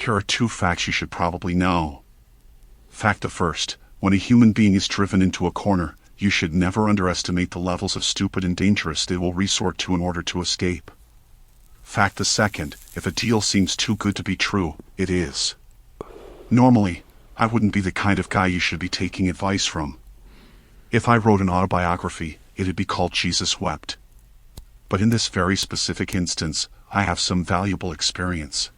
Here are 2 facts you should probably know. Fact the first, when a human being is driven into a corner, you should never underestimate the levels of stupid and dangerous they will resort to in order to escape. Fact the second, if a deal seems too good to be true, it is. Normally, I wouldn't be the kind of guy you should be taking advice from. If I wrote an autobiography, it'd be called Jesus Wept. But in this very specific instance, I have some valuable experience.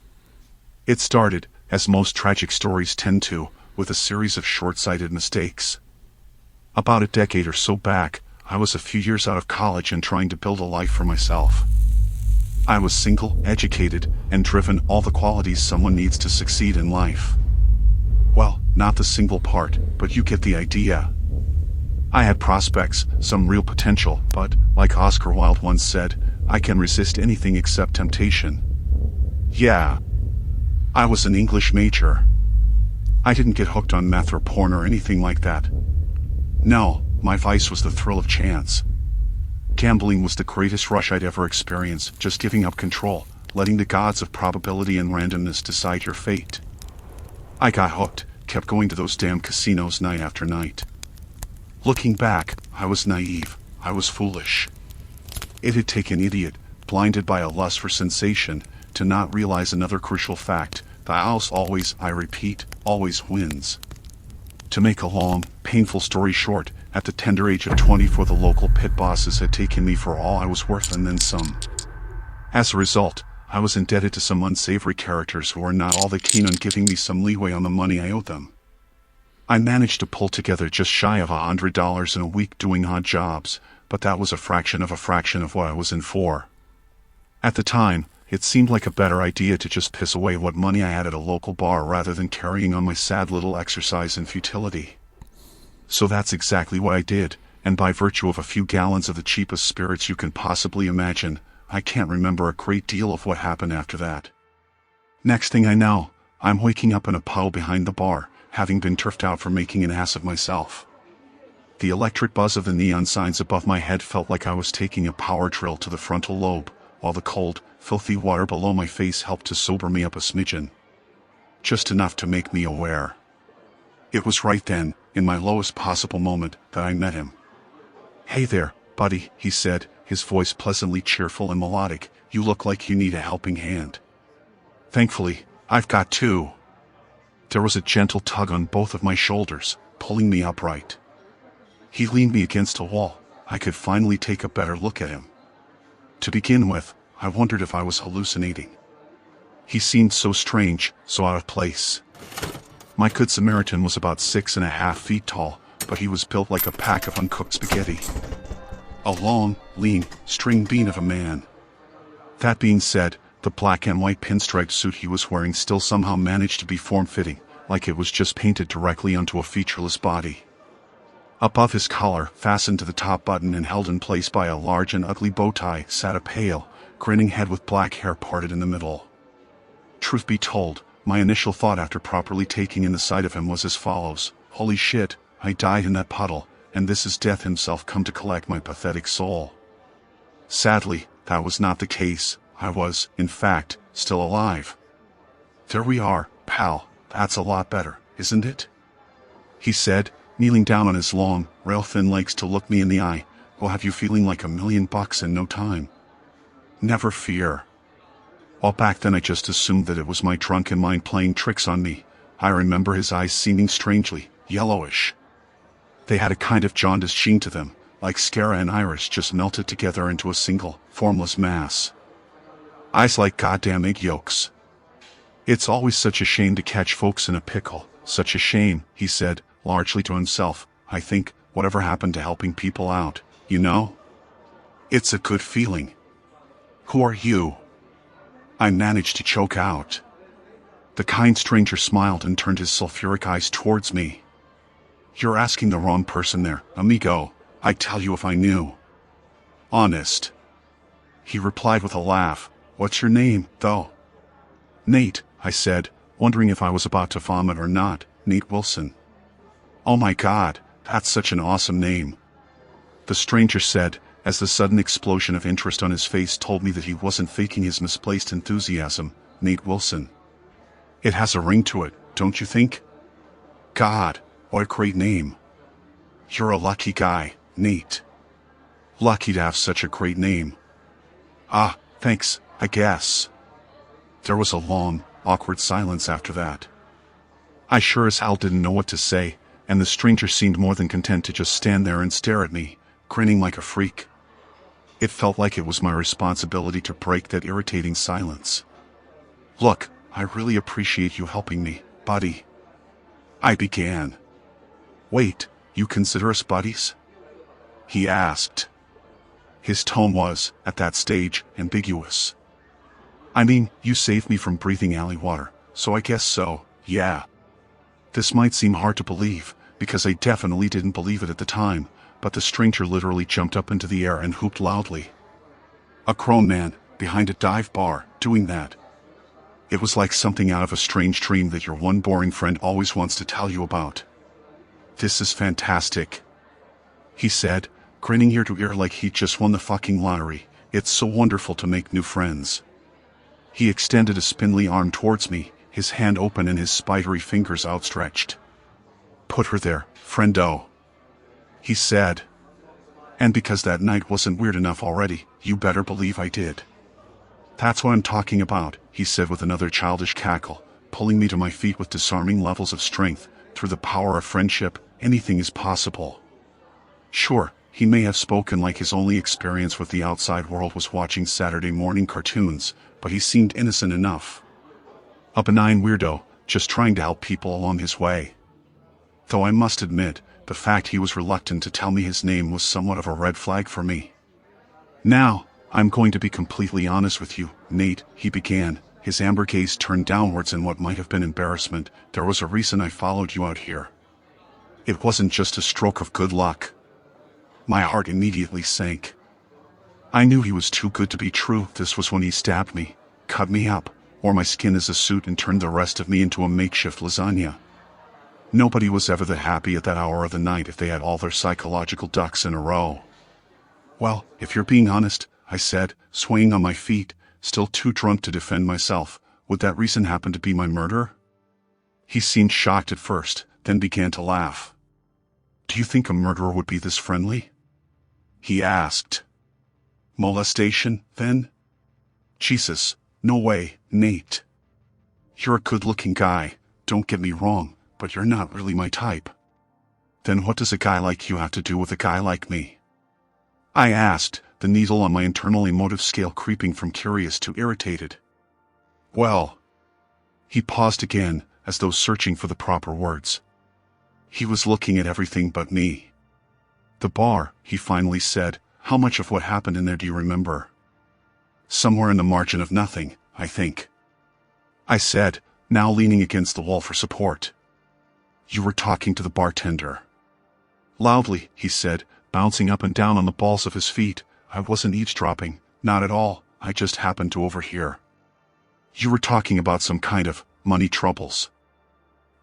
It started, as most tragic stories tend to, with a series of short-sighted mistakes. About a decade or so back, I was a few years out of college and trying to build a life for myself. I was single, educated, and driven, all the qualities someone needs to succeed in life. Well, not the single part, but you get the idea. I had prospects, some real potential, but, like Oscar Wilde once said, I can resist anything except temptation. Yeah. I was an English major. I didn't get hooked on meth or porn or anything like that. No, my vice was the thrill of chance. Gambling was the greatest rush I'd ever experienced, just giving up control, letting the gods of probability and randomness decide your fate. I got hooked, kept going to those damn casinos night after night. Looking back, I was naive, I was foolish. It had taken an idiot, blinded by a lust for sensation, to not realize another crucial fact: the house always, I repeat, always wins. To make a long, painful story short, at the tender age of 24 the local pit bosses had taken me for all I was worth and then some. As a result, I was indebted to some unsavory characters who were not all that keen on giving me some leeway on the money I owed them. I managed to pull together just shy of $100 in a week doing odd jobs, but that was a fraction of what I was in for. At the time, it seemed like a better idea to just piss away what money I had at a local bar rather than carrying on my sad little exercise in futility. So that's exactly what I did, and by virtue of a few gallons of the cheapest spirits you can possibly imagine, I can't remember a great deal of what happened after that. Next thing I know, I'm waking up in a puddle behind the bar, having been turfed out for making an ass of myself. The electric buzz of the neon signs above my head felt like I was taking a power drill to the frontal lobe, while the cold, filthy water below my face helped to sober me up a smidgen. Just enough to make me aware. It was right then, in my lowest possible moment, that I met him. "Hey there, buddy," he said, his voice pleasantly cheerful and melodic. "You look like you need a helping hand." Thankfully, I've got 2. There was a gentle tug on both of my shoulders, pulling me upright. He leaned me against a wall. I could finally take a better look at him. To begin with, I wondered if I was hallucinating. He seemed so strange, so out of place. My Good Samaritan was about 6.5 feet tall, but he was built like a pack of uncooked spaghetti. A long, lean, string bean of a man. That being said, the black and white pinstriped suit he was wearing still somehow managed to be form-fitting, like it was just painted directly onto a featureless body. Above his collar, fastened to the top button and held in place by a large and ugly bow tie, sat a pale, grinning head with black hair parted in the middle. Truth be told, my initial thought after properly taking in the sight of him was as follows: holy shit, I died in that puddle, and this is death himself come to collect my pathetic soul. Sadly, that was not the case. I was, in fact, still alive. "There we are, pal, that's a lot better, isn't it?" he said, kneeling down on his long, rail-thin legs to look me in the eye. "We'll have you feeling like $1,000,000 in no time." Never fear. While back then I just assumed that it was my drunken mind playing tricks on me, I remember his eyes seeming strangely yellowish. They had a kind of jaundiced sheen to them, like sclera and iris just melted together into a single, formless mass. Eyes like goddamn egg yolks. "It's always such a shame to catch folks in a pickle, such a shame," he said, largely to himself. "I think, whatever happened to helping people out, you know? It's a good feeling." "Who are you?" I managed to choke out. The kind stranger smiled and turned his sulfuric eyes towards me. "You're asking the wrong person there, amigo. I'd tell you if I knew. Honest," he replied with a laugh. "What's your name, though?" "Nate," I said, wondering if I was about to vomit or not. "Nate Wilson." "Oh my God, that's such an awesome name," the stranger said, as the sudden explosion of interest on his face told me that he wasn't faking his misplaced enthusiasm. "Nate Wilson. It has a ring to it, don't you think? God, what a great name. You're a lucky guy, Nate. Lucky to have such a great name. Ah, thanks, I guess. There was a long, awkward silence after that. I sure as hell didn't know what to say, and the stranger seemed more than content to just stand there and stare at me, grinning like a freak. It felt like it was my responsibility to break that irritating silence. Look, I really appreciate you helping me, buddy. I began. Wait, you consider us buddies? He asked. His tone was, at that stage, ambiguous. I mean, you saved me from breathing alley water, so I guess so, yeah. This might seem hard to believe, because I definitely didn't believe it at the time, but the stranger literally jumped up into the air and whooped loudly. A grown man, behind a dive bar, doing that. It was like something out of a strange dream that your one boring friend always wants to tell you about. This is fantastic, he said, grinning ear to ear like he'd just won the fucking lottery. It's so wonderful to make new friends. He extended a spindly arm towards me, his hand open and his spidery fingers outstretched. Put her there, friendo, he said. And because that night wasn't weird enough already, you better believe I did. That's what I'm talking about, he said with another childish cackle, pulling me to my feet with disarming levels of strength. Through the power of friendship, anything is possible. Sure, he may have spoken like his only experience with the outside world was watching Saturday morning cartoons, but he seemed innocent enough. A benign weirdo, just trying to help people along his way. Though I must admit, the fact he was reluctant to tell me his name was somewhat of a red flag for me. Now, I'm going to be completely honest with you, Nate, he began, his amber gaze turned downwards in what might have been embarrassment. There was a reason I followed you out here. It wasn't just a stroke of good luck. My heart immediately sank. I knew he was too good to be true. This was when he stabbed me, cut me up, wore my skin as a suit and turned the rest of me into a makeshift lasagna. Nobody was ever that happy at that hour of the night if they had all their psychological ducks in a row. Well, if you're being honest, I said, swaying on my feet, still too drunk to defend myself, would that reason happen to be my murder? He seemed shocked at first, then began to laugh. Do you think a murderer would be this friendly? He asked. Molestation, then? Jesus, no way, Nate. You're a good-looking guy, don't get me wrong, but you're not really my type. Then what does a guy like you have to do with a guy like me? I asked, the needle on my internal emotive scale creeping from curious to irritated. Well. He paused again, as though searching for the proper words. He was looking at everything but me. The bar, he finally said, how much of what happened in there do you remember? Somewhere in the margin of nothing, I think. I said, now leaning against the wall for support. You were talking to the bartender. Loudly, he said, bouncing up and down on the balls of his feet. I wasn't eavesdropping, not at all, I just happened to overhear. You were talking about some kind of money troubles.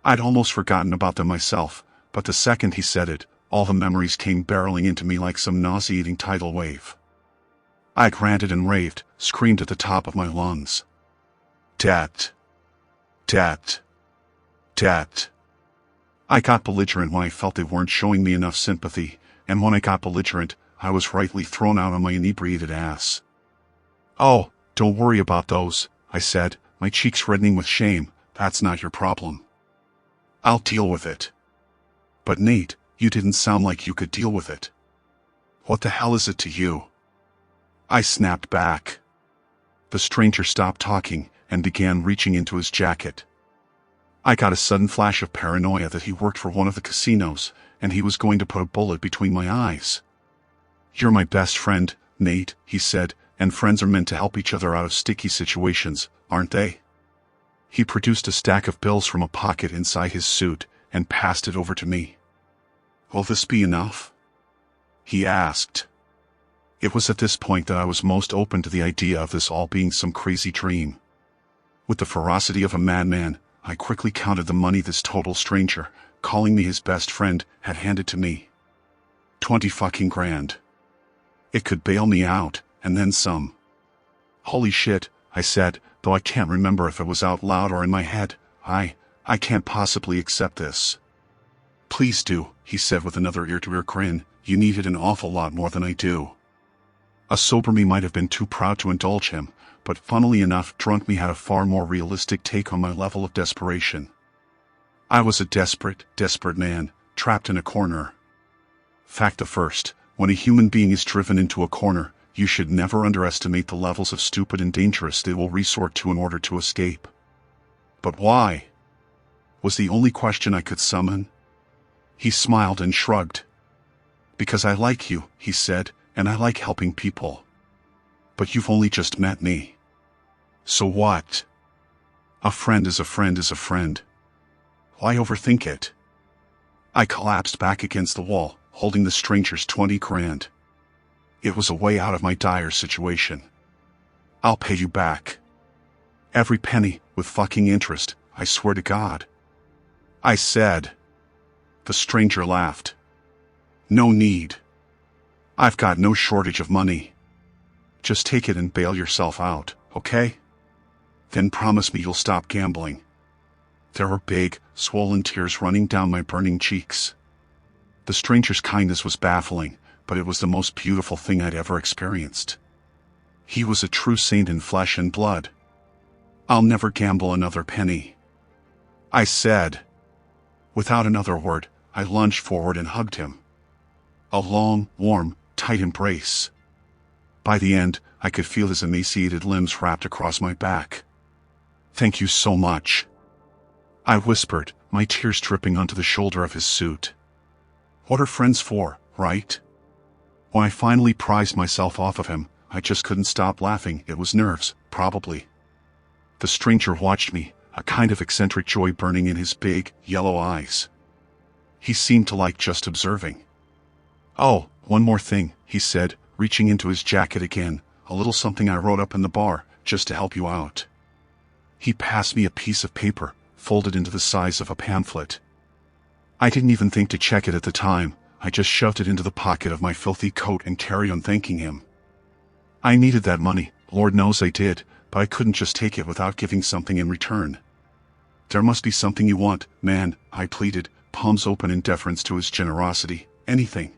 I'd almost forgotten about them myself, but the second he said it, all the memories came barreling into me like some nauseating tidal wave. I ranted and raved, screamed at the top of my lungs. Dat. Dat. Dat. I got belligerent when I felt they weren't showing me enough sympathy, and when I got belligerent, I was rightly thrown out on my inebriated ass. Oh, don't worry about those, I said, my cheeks reddening with shame, that's not your problem. I'll deal with it. But Nate, you didn't sound like you could deal with it. What the hell is it to you? I snapped back. The stranger stopped talking and began reaching into his jacket. I got a sudden flash of paranoia that he worked for one of the casinos, and he was going to put a bullet between my eyes. You're my best friend, Nate, he said, and friends are meant to help each other out of sticky situations, aren't they? He produced a stack of bills from a pocket inside his suit and passed it over to me. Will this be enough? He asked. It was at this point that I was most open to the idea of this all being some crazy dream. With the ferocity of a madman, I quickly counted the money this total stranger, calling me his best friend, had handed to me. 20 fucking grand. It could bail me out, and then some. Holy shit, I said, though I can't remember if it was out loud or in my head. I can't possibly accept this. Please do, he said with another ear-to-ear grin. You need it an awful lot more than I do. A sober me might have been too proud to indulge him, but funnily enough, drunk me had a far more realistic take on my level of desperation. I was a desperate man, trapped in a corner. Fact the first, when a human being is driven into a corner, you should never underestimate the levels of stupid and dangerous they will resort to in order to escape. But why? Was the only question I could summon. He smiled and shrugged. Because I like you, he said, and I like helping people. But you've only just met me. So what? A friend is a friend is a friend. Why overthink it? I collapsed back against the wall, holding the stranger's 20 grand. It was a way out of my dire situation. I'll pay you back. Every penny, with fucking interest, I swear to God. I said. The stranger laughed. No need. I've got no shortage of money. Just take it and bail yourself out, okay? Then promise me you'll stop gambling. There were big, swollen tears running down my burning cheeks. The stranger's kindness was baffling, but it was the most beautiful thing I'd ever experienced. He was a true saint in flesh and blood. I'll never gamble another penny. I said. Without another word, I lunged forward and hugged him. A long, warm, tight embrace. By the end, I could feel his emaciated limbs wrapped across my back. Thank you so much. I whispered, my tears dripping onto the shoulder of his suit. What are friends for, right? When I finally prized myself off of him, I just couldn't stop laughing. It was nerves, probably. The stranger watched me, a kind of eccentric joy burning in his big, yellow eyes. He seemed to like just observing. Oh, one more thing, he said, reaching into his jacket again, a little something I wrote up in the bar, just to help you out. He passed me a piece of paper, folded into the size of a pamphlet. I didn't even think to check it at the time. I just shoved it into the pocket of my filthy coat and carried on thanking him. I needed that money, Lord knows I did, but I couldn't just take it without giving something in return. There must be something you want, man, I pleaded, palms open in deference to his generosity. Anything.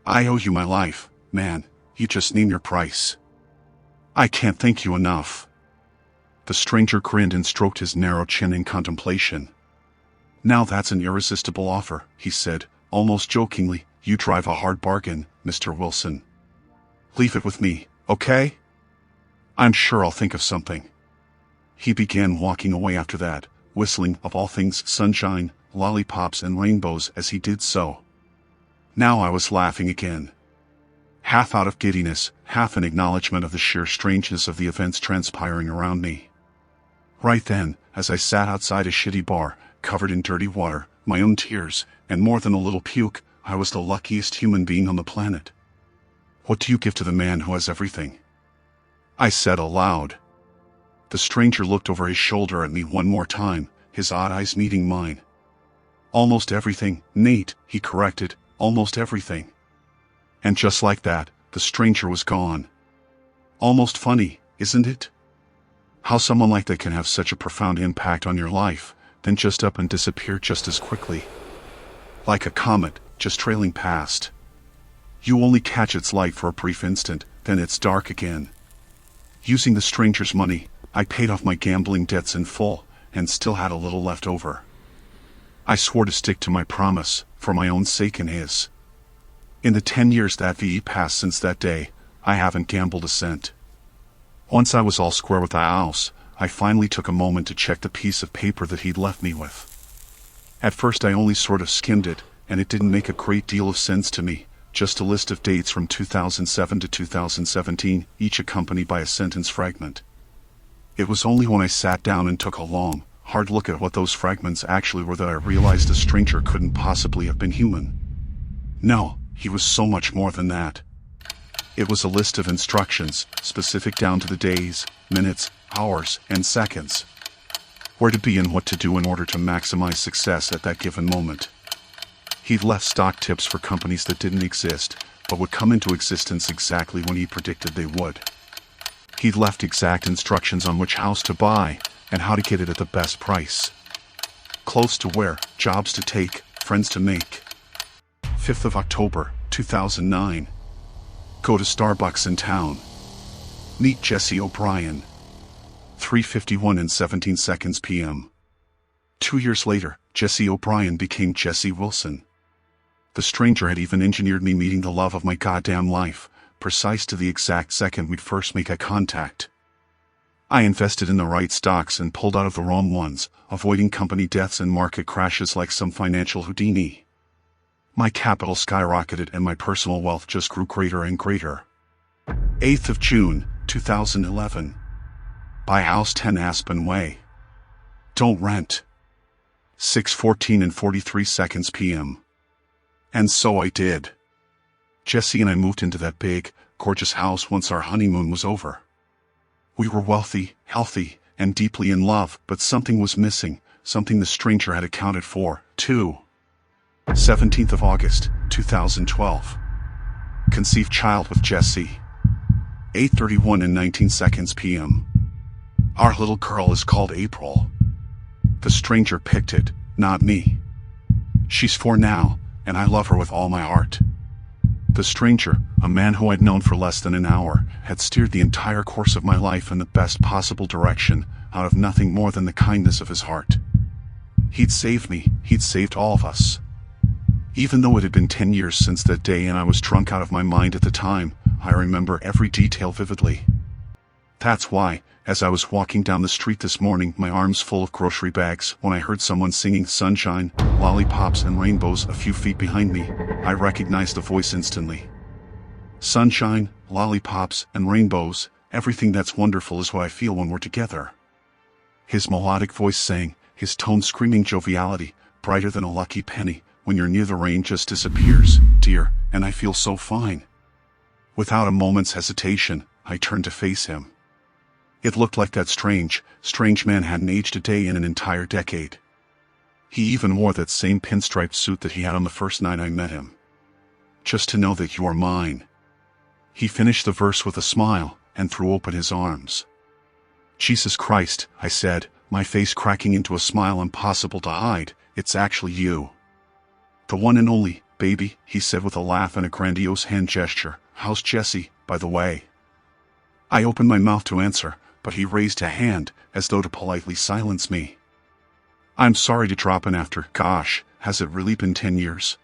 I owe you my life, man, you just name your price. I can't thank you enough. The stranger grinned and stroked his narrow chin in contemplation. Now that's an irresistible offer, he said, almost jokingly. You drive a hard bargain, Mr. Wilson. Leave it with me, okay? I'm sure I'll think of something. He began walking away after that, whistling, of all things, sunshine, lollipops and rainbows as he did so. Now I was laughing again. Half out of giddiness, half in acknowledgement of the sheer strangeness of the events transpiring around me. Right then, as I sat outside a shitty bar, covered in dirty water, my own tears, and more than a little puke, I was the luckiest human being on the planet. What do you give to the man who has everything? I said aloud. The stranger looked over his shoulder at me one more time, his odd eyes meeting mine. Almost everything, Nate, he corrected, almost everything. And just like that, the stranger was gone. Almost funny, isn't it? How someone like that can have such a profound impact on your life, then just up and disappear just as quickly. Like a comet, just trailing past. You only catch its light for a brief instant, then it's dark again. Using the stranger's money, I paid off my gambling debts in full, and still had a little left over. I swore to stick to my promise, for my own sake and his. In the 10 years that VE passed since that day, I haven't gambled a cent. Once I was all square with the house, I finally took a moment to check the piece of paper that he'd left me with. At first I only sort of skimmed it, and it didn't make a great deal of sense to me, just a list of dates from 2007 to 2017, each accompanied by a sentence fragment. It was only when I sat down and took a long, hard look at what those fragments actually were that I realized the stranger couldn't possibly have been human. No, he was so much more than that. It was a list of instructions, specific down to the days, minutes, hours, and seconds. Where to be and what to do in order to maximize success at that given moment. He'd left stock tips for companies that didn't exist, but would come into existence exactly when he predicted they would. He'd left exact instructions on which house to buy, and how to get it at the best price. Clothes to wear, jobs to take, friends to make. 5th of October, 2009. Go to Starbucks in town. Meet Jesse O'Brien. 3:51 and 17 seconds p.m. 2 years later, Jesse O'Brien became Jesse Wilson. The stranger had even engineered me meeting the love of my goddamn life, precise to the exact second we'd first make eye contact. I invested in the right stocks and pulled out of the wrong ones, avoiding company deaths and market crashes like some financial Houdini. My capital skyrocketed and my personal wealth just grew greater and greater. 8th of June, 2011. Buy house 10 Aspen Way. Don't rent. 6:14 and 43 seconds p.m. And so I did. Jesse and I moved into that big, gorgeous house once our honeymoon was over. We were wealthy, healthy, and deeply in love, but something was missing, something the stranger had accounted for, too. 17th of August, 2012. Conceived child with Jesse. 8:31 and 19 seconds p.m. Our little girl is called April. The stranger picked it, not me. She's 4 now, and I love her with all my heart. The stranger, a man who I'd known for less than an hour, had steered the entire course of my life in the best possible direction, out of nothing more than the kindness of his heart. He'd saved me, he'd saved all of us. Even though it had been 10 years since that day and I was drunk out of my mind at the time, I remember every detail vividly. That's why, as I was walking down the street this morning, my arms full of grocery bags, when I heard someone singing Sunshine, Lollipops and Rainbows a few feet behind me, I recognized the voice instantly. Sunshine, lollipops, and rainbows, everything that's wonderful is what I feel when we're together. His melodic voice sang, his tone screaming joviality, brighter than a lucky penny. When you're near the rain just disappears, dear, and I feel so fine. Without a moment's hesitation, I turned to face him. It looked like that strange man hadn't aged a day in an entire decade. He even wore that same pinstriped suit that he had on the first night I met him. Just to know that you are mine. He finished the verse with a smile, and threw open his arms. Jesus Christ, I said, my face cracking into a smile impossible to hide, it's actually you. The one and only, baby, he said with a laugh and a grandiose hand gesture. How's Jesse, by the way? I opened my mouth to answer, but he raised a hand, as though to politely silence me. I'm sorry to drop in after, gosh, has it really been 10 years?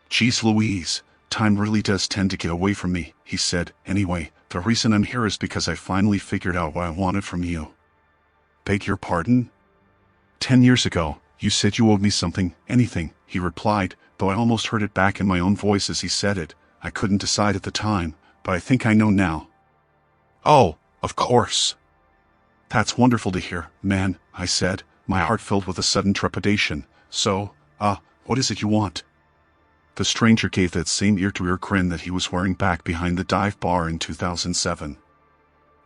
Geez Louise, time really does tend to get away from me, he said. Anyway, the reason I'm here is because I finally figured out what I wanted from you. Beg your pardon? 10 years ago, you said you owed me something, anything, he replied, though I almost heard it back in my own voice as he said it. I couldn't decide at the time, but I think I know now. Oh, of course. That's wonderful to hear, man, I said, my heart filled with a sudden trepidation. So, what is it you want? The stranger gave that same ear-to-ear grin that he was wearing back behind the dive bar in 2007.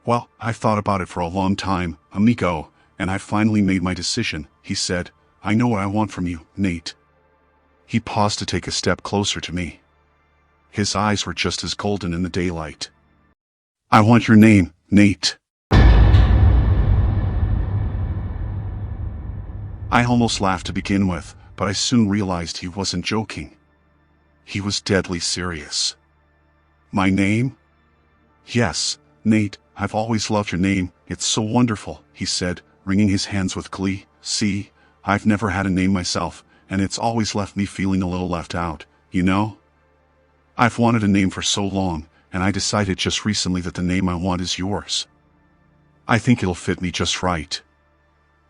Well, I've thought about it for a long time, amigo, and I finally made my decision, he said. I know what I want from you, Nate. He paused to take a step closer to me. His eyes were just as golden in the daylight. I want your name, Nate. I almost laughed to begin with, but I soon realized he wasn't joking. He was deadly serious. My name? Yes, Nate, I've always loved your name, it's so wonderful, he said, wringing his hands with glee. See, I've never had a name myself, and it's always left me feeling a little left out, you know? I've wanted a name for so long, and I decided just recently that the name I want is yours. I think it'll fit me just right.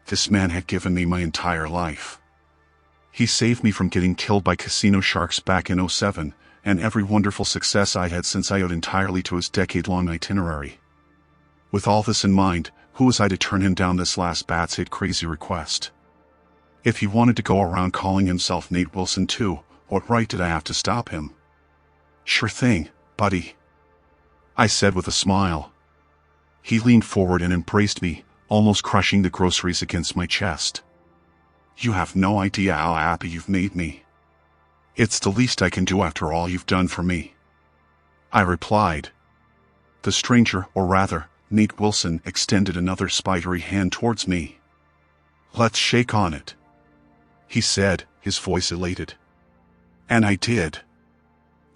This man had given me my entire life. He saved me from getting killed by casino sharks back in '07, and every wonderful success I had since I owed entirely to his decade-long itinerary. With all this in mind, who was I to turn him down this last bat's hit crazy request? If he wanted to go around calling himself Nate Wilson too, what right did I have to stop him? Sure thing, buddy, I said with a smile. He leaned forward and embraced me, almost crushing the groceries against my chest. You have no idea how happy you've made me. It's the least I can do after all you've done for me, I replied. The stranger, or rather, Nate Wilson extended another spidery hand towards me. "Let's shake on it," he said, his voice elated. And I did.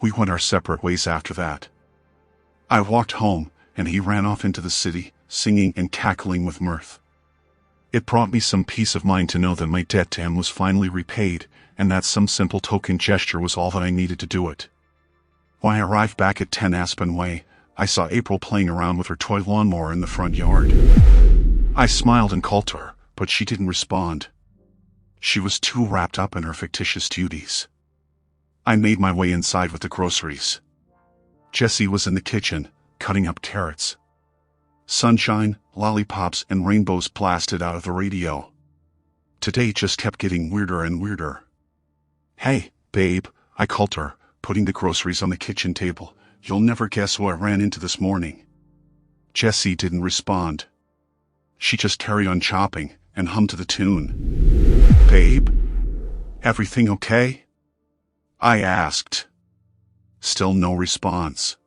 We went our separate ways after that. I walked home, and he ran off into the city, singing and cackling with mirth. It brought me some peace of mind to know that my debt to him was finally repaid, and that some simple token gesture was all that I needed to do it. When I arrived back at 10 Aspen Way, I saw April playing around with her toy lawnmower in the front yard. I smiled and called to her, but she didn't respond. She was too wrapped up in her fictitious duties. I made my way inside with the groceries. Jessie was in the kitchen, cutting up carrots. Sunshine, lollipops, and rainbows blasted out of the radio. Today just kept getting weirder and weirder. "Hey, babe," I called her, putting the groceries on the kitchen table. "You'll never guess who I ran into this morning." Jessie didn't respond. She just carried on chopping and hummed to the tune. "Babe, everything okay?" I asked. Still no response.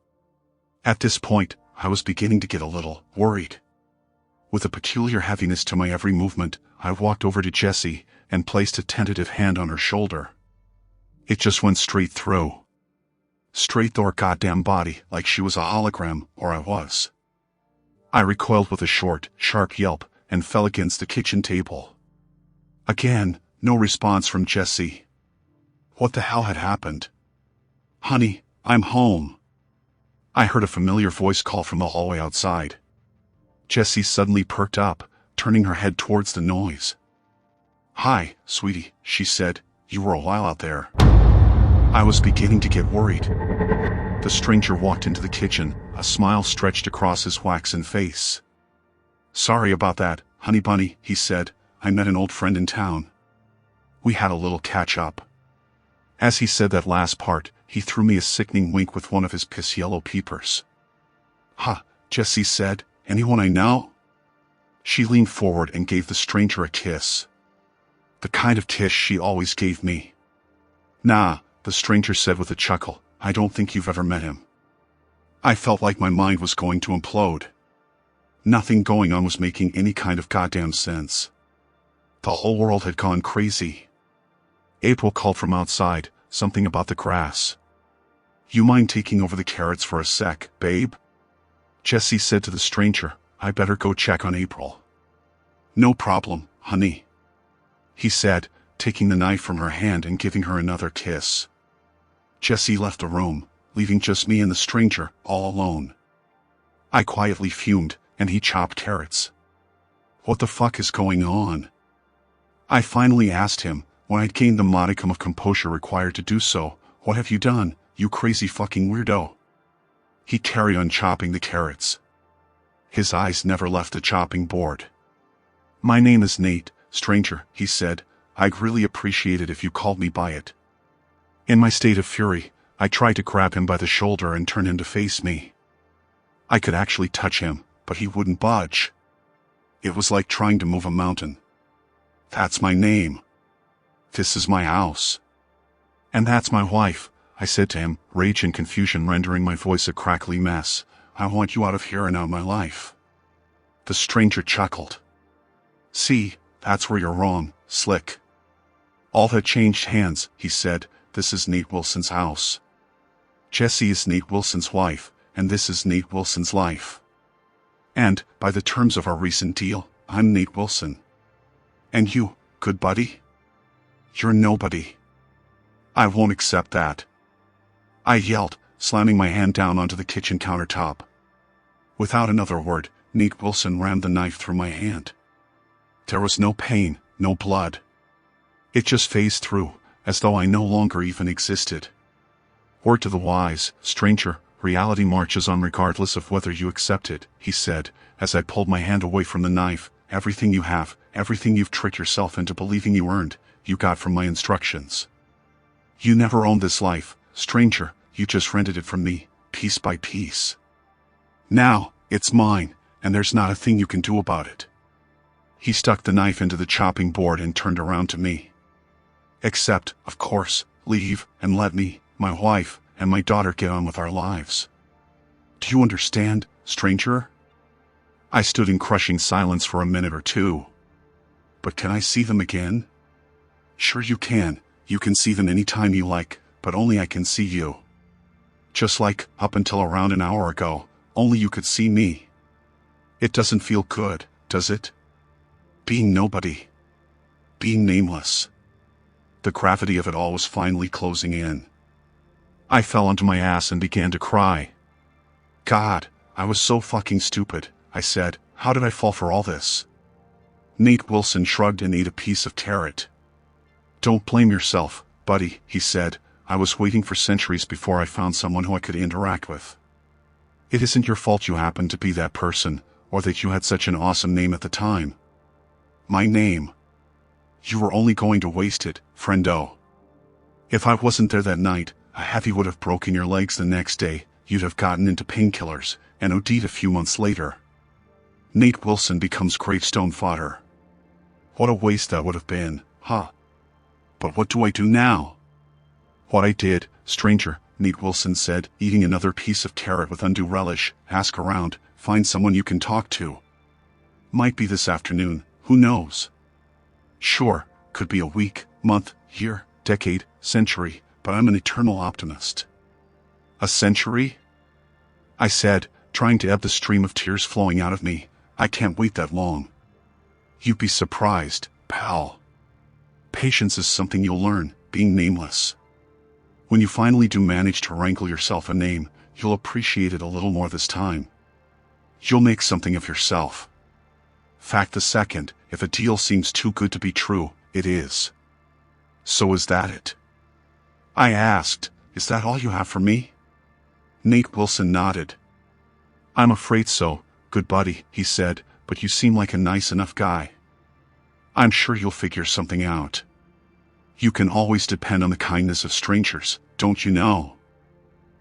At this point, I was beginning to get a little worried. With a peculiar heaviness to my every movement, I walked over to Jessie and placed a tentative hand on her shoulder. It just went straight through. Straight through her goddamn body, like she was a hologram, or I was. I recoiled with a short, sharp yelp and fell against the kitchen table. Again, no response from Jessie. What the hell had happened? "Honey, I'm home." I heard a familiar voice call from the hallway outside. Jessie suddenly perked up, turning her head towards the noise. "Hi, sweetie," she said. "You were a while out there." I was beginning to get worried. The stranger walked into the kitchen, a smile stretched across his waxen face. "Sorry about that, honey bunny," he said. "I met an old friend in town. We had a little catch-up." As he said that last part, he threw me a sickening wink with one of his piss-yellow peepers. "Ha," Jessie said. "Anyone I know?" She leaned forward and gave the stranger a kiss. The kind of kiss she always gave me. "Nah," the stranger said with a chuckle. "I don't think you've ever met him." I felt like my mind was going to implode. Nothing going on was making any kind of goddamn sense. The whole world had gone crazy. April called from outside, something about the grass. "You mind taking over the carrots for a sec, babe?" Jessie said to the stranger. "I better go check on April." "No problem, honey," he said, taking the knife from her hand and giving her another kiss. Jessie left the room, leaving just me and the stranger, all alone. I quietly fumed, and he chopped carrots. What the fuck is going on? I finally asked him, when I'd gained the modicum of composure required to do so. "What have you done, you crazy fucking weirdo?" He carried on chopping the carrots. His eyes never left the chopping board. "My name is Nate, stranger," he said. "I'd really appreciate it if you called me by it." In my state of fury, I tried to grab him by the shoulder and turn him to face me. I could actually touch him, but he wouldn't budge. It was like trying to move a mountain. "That's my name. This is my house. And that's my wife," I said to him, rage and confusion rendering my voice a crackly mess. "I want you out of here and out of my life." The stranger chuckled. "See, that's where you're wrong, slick. All had changed hands," he said. "This is Nate Wilson's house. Jessie is Nate Wilson's wife, and this is Nate Wilson's life. And, by the terms of our recent deal, I'm Nate Wilson. And you, good buddy? You're nobody. I won't accept that," I yelled, slamming my hand down onto the kitchen countertop. Without another word, Nate Wilson rammed the knife through my hand. There was no pain, no blood. It just phased through, as though I no longer even existed. "Word to the wise, stranger, reality marches on regardless of whether you accept it," he said, as I pulled my hand away from the knife. "Everything you have, everything you've tricked yourself into believing you earned, you got from my instructions. You never owned this life, stranger, you just rented it from me, piece by piece. Now, it's mine, and there's not a thing you can do about it." He stuck the knife into the chopping board and turned around to me. "Except, of course, leave and let me, my wife, and my daughter get on with our lives. Do you understand, stranger?" I stood in crushing silence for a minute or two. But can I see them again? Sure you can. You can see them any time you like, but only I can see you. Just like, up until around an hour ago, only you could see me. It doesn't feel good, does it? Being nobody. Being nameless. The gravity of it all was finally closing in. I fell onto my ass and began to cry. God, I was so fucking stupid, I said. How did I fall for all this? Nate Wilson shrugged and ate a piece of carrot. Don't blame yourself, buddy, he said. I was waiting for centuries before I found someone who I could interact with. It isn't your fault you happened to be that person, or that you had such an awesome name at the time. My name. You were only going to waste it, friendo. If I wasn't there that night, a heavy would have broken your legs the next day, you'd have gotten into painkillers, and OD'd a few months later. Nate Wilson becomes gravestone fodder. What a waste that would have been, huh? But what do I do now? What I did, stranger, Nate Wilson said, eating another piece of carrot with undue relish. Ask around, find someone you can talk to. Might be this afternoon, who knows? Sure, could be a week, month, year, decade, century, but I'm an eternal optimist. A century? I said, trying to ebb the stream of tears flowing out of me. I can't wait that long. You'd be surprised, pal. Patience is something you'll learn, being nameless. When you finally do manage to wrangle yourself a name, you'll appreciate it a little more this time. You'll make something of yourself. Fact the second, if a deal seems too good to be true, it is. So is that it? I asked, is that all you have for me? Nate Wilson nodded. I'm afraid so, good buddy, he said, but you seem like a nice enough guy. I'm sure you'll figure something out. You can always depend on the kindness of strangers, don't you know?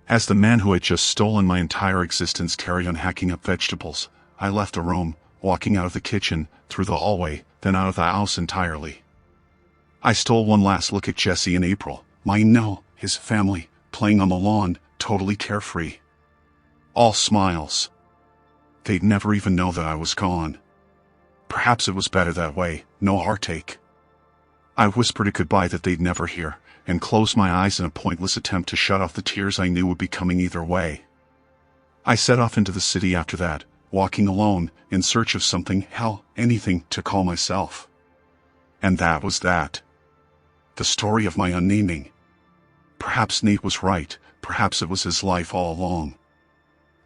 As the man who had just stolen my entire existence carried on hacking up vegetables, I left the room, walking out of the kitchen, through the hallway, then out of the house entirely. I stole one last look at Jesse and April, his family, playing on the lawn, totally carefree. All smiles. They'd never even know that I was gone. Perhaps it was better that way, no heartache. I whispered a goodbye that they'd never hear, and closed my eyes in a pointless attempt to shut off the tears I knew would be coming either way. I set off into the city after that, walking alone, in search of something, hell, anything, to call myself. And that was that. The story of my unnaming. Perhaps Nate was right, perhaps it was his life all along.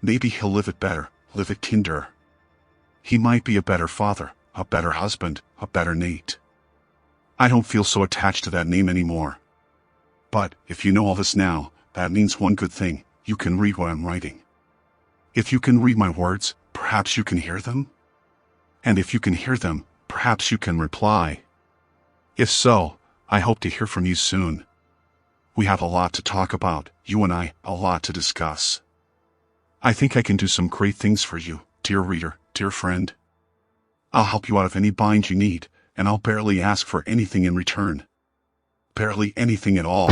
Maybe he'll live it better, live it kinder. He might be a better father, a better husband, a better Nate. I don't feel so attached to that name anymore. But, if you know all this now, that means one good thing, you can read what I'm writing. If you can read my words, perhaps you can hear them? And if you can hear them, perhaps you can reply. If so, I hope to hear from you soon. We have a lot to talk about, you and I, a lot to discuss. I think I can do some great things for you, dear reader, dear friend. I'll help you out of any bind you need, and I'll barely ask for anything in return. Barely anything at all.